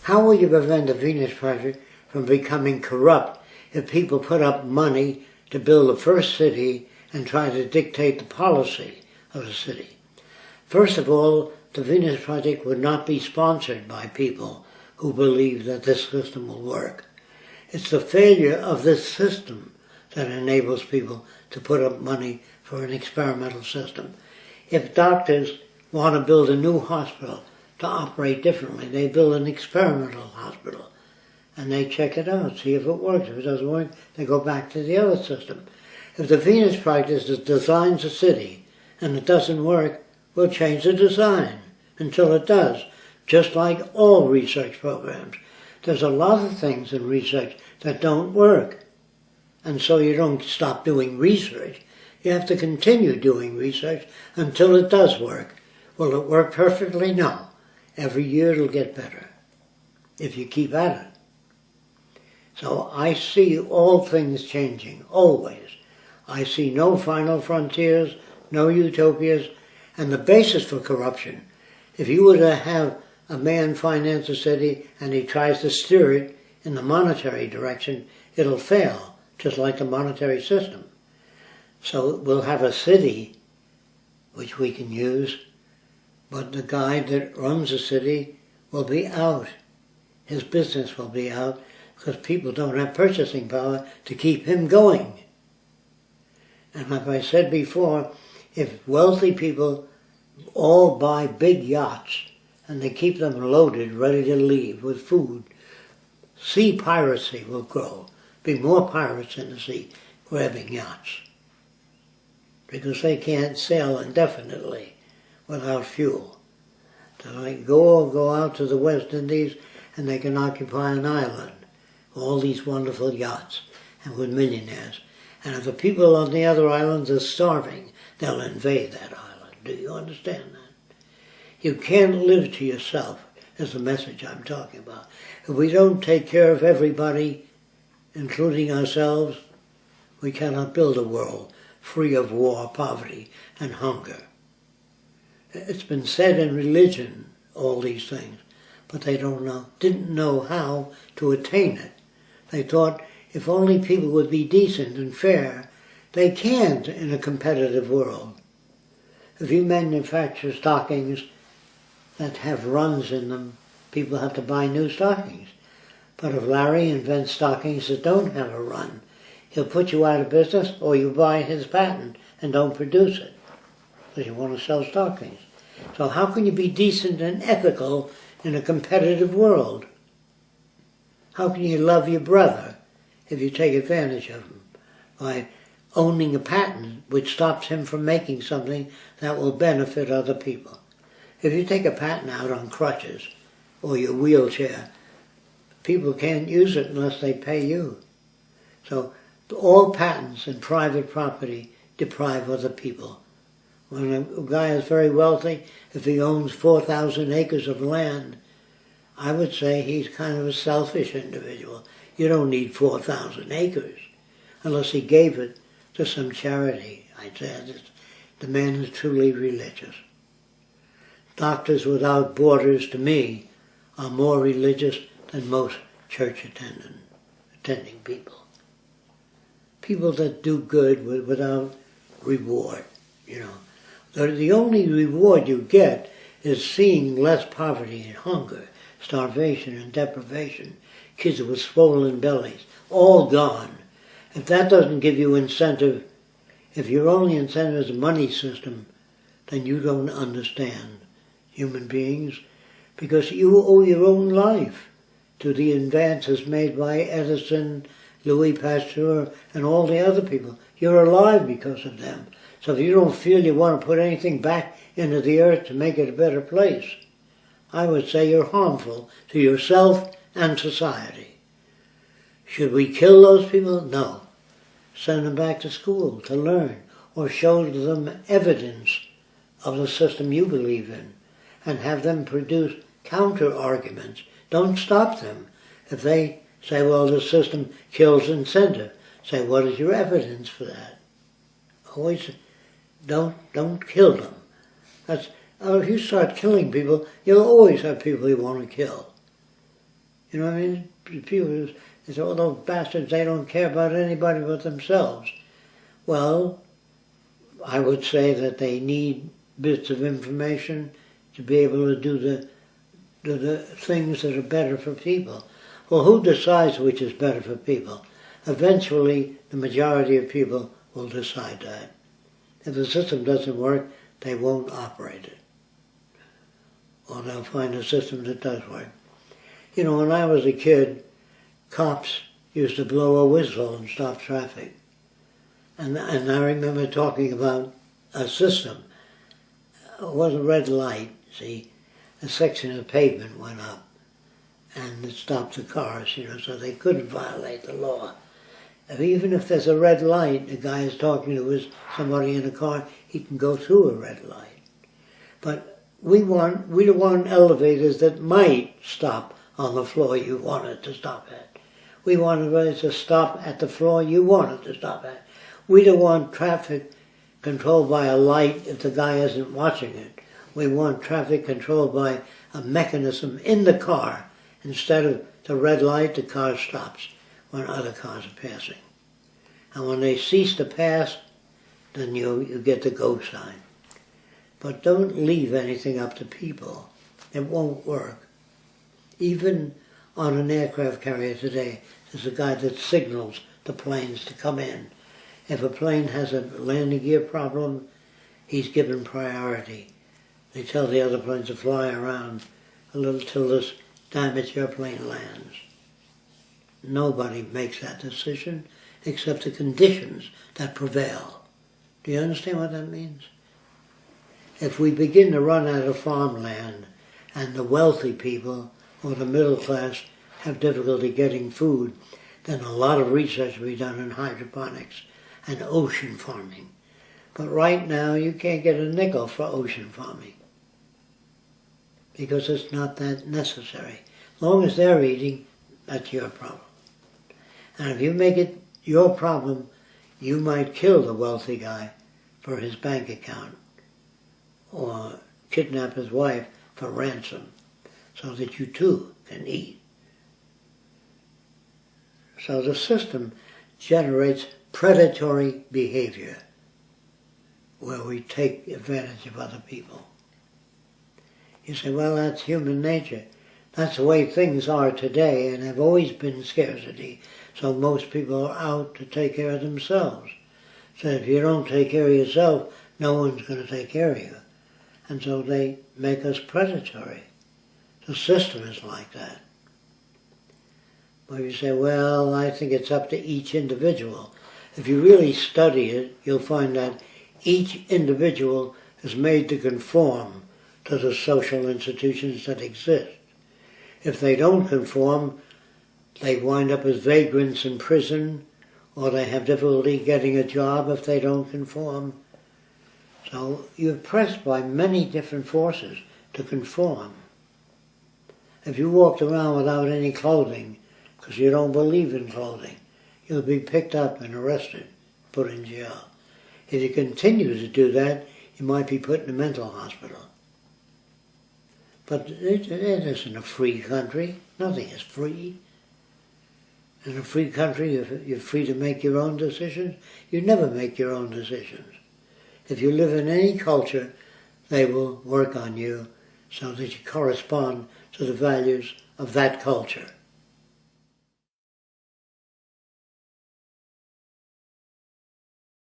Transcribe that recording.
How will you prevent the Venus Project from becoming corrupt if people put up money to build the first city and try to dictate the policy of the city? First of all, the Venus Project would not be sponsored by people who believe that this system will work. It's the failure of this system that enables people to put up money for an experimental system. If doctors want to build a new hospital to operate differently, they build an experimental hospital and they check it out, see if it works. If it doesn't work, they go back to the other system. If the Venus Project designs a city and it doesn't work, we'll change the design until it does, just like all research programs. There's a lot of things in research that don't work. And so you don't stop doing research. You have to continue doing research until it does work. Will it work perfectly? No. Every year it'll get better if you keep at it. So I see all things changing, always. I see no final frontiers, no utopias, and the basis for corruption. If you were to have a man finance a city and he tries to steer it in the monetary direction, it'll fail, just like the monetary system. So we'll have a city which we can use, but the guy that runs the city will be out. His business will be out because people don't have purchasing power to keep him going. And like I said before, if wealthy people all buy big yachts and they keep them loaded, ready to leave with food, sea piracy will grow. Be more pirates in the sea grabbing yachts because they can't sail indefinitely without fuel. So they go out to the West Indies and they can occupy an island, all these wonderful yachts and with millionaires. And if the people on the other islands are starving, they'll invade that island. Do you understand that? You can't live to yourself, is the message I'm talking about. If we don't take care of everybody, including ourselves, we cannot build a world free of war, poverty, and hunger. It's been said in religion, all these things, but they didn't know how to attain it. They thought if only people would be decent and fair, they can't in a competitive world. If you manufacture stockings that have runs in them, people have to buy new stockings. But if Larry invents stockings that don't have a run, he'll put you out of business or you buy his patent and don't produce it because you want to sell stockings. So how can you be decent and ethical in a competitive world? How can you love your brother if you take advantage of him by owning a patent which stops him from making something that will benefit other people? If you take a patent out on crutches or your wheelchair, people can't use it unless they pay you. So all patents and private property deprive other people. When a guy is very wealthy, if he owns 4,000 acres of land, I would say he's kind of a selfish individual. You don't need 4,000 acres unless he gave it to some charity. I'd say the man is truly religious. Doctors Without Borders, to me, are more religious than most church attending people. People that do good without reward, you know. The only reward you get is seeing less poverty and hunger, starvation and deprivation, kids with swollen bellies, all gone. If that doesn't give you incentive, if your only incentive is a money system, then you don't understand human beings, because you owe your own life to the advances made by Edison, Louis Pasteur, and all the other people. You're alive because of them. So if you don't feel you want to put anything back into the earth to make it a better place, I would say you're harmful to yourself and society. Should we kill those people? No. Send them back to school to learn, or show them evidence of the system you believe in, and have them produce counter-arguments. Don't stop them. If they say, well, the system kills incentive, say, what is your evidence for that? Always don't kill them. If you start killing people, you'll always have people you want to kill. You know what I mean? People say, oh, those bastards, they don't care about anybody but themselves. Well, I would say that they need bits of information to be able to do the things that are better for people. Well, who decides which is better for people? Eventually, the majority of people will decide that. If the system doesn't work, they won't operate it. Or they'll find a system that does work. You know, when I was a kid, cops used to blow a whistle and stop traffic. And I remember talking about a system. It was a red light, see. A section of pavement went up and it stopped the cars, you know, so they couldn't violate the law. Even if there's a red light, the guy is talking to somebody in a car, he can go through a red light. But we don't want elevators that might stop on the floor you want it to stop at. We want it to stop at the floor you want it to stop at. We don't want traffic controlled by a light if the guy isn't watching it. We want traffic controlled by a mechanism in the car. Instead of the red light, the car stops when other cars are passing. And when they cease to pass, then you get the go sign. But don't leave anything up to people. It won't work. Even on an aircraft carrier today, there's a guy that signals the planes to come in. If a plane has a landing gear problem, he's given priority. They tell the other planes to fly around a little till this damaged airplane lands. Nobody makes that decision except the conditions that prevail. Do you understand what that means? If we begin to run out of farmland and the wealthy people or the middle class have difficulty getting food, then a lot of research will be done in hydroponics and ocean farming. But right now you can't get a nickel for ocean farming because it's not that necessary. As long as they're eating, that's your problem. And if you make it your problem, you might kill the wealthy guy for his bank account or kidnap his wife for ransom so that you too can eat. So the system generates predatory behavior where we take advantage of other people. You say, well, that's human nature. That's the way things are today and have always been scarcity. So most people are out to take care of themselves. So if you don't take care of yourself, no one's going to take care of you. And so they make us predatory. The system is like that. But you say, well, I think it's up to each individual. If you really study it, you'll find that each individual is made to conform to the social institutions that exist. If they don't conform, they wind up as vagrants in prison, or they have difficulty getting a job if they don't conform. So you're pressed by many different forces to conform. If you walked around without any clothing, because you don't believe in clothing, you'll be picked up and arrested, put in jail. If you continue to do that, you might be put in a mental hospital. But it isn't a free country. Nothing is free. In a free country, you're free to make your own decisions. You never make your own decisions. If you live in any culture, they will work on you so that you correspond to the values of that culture.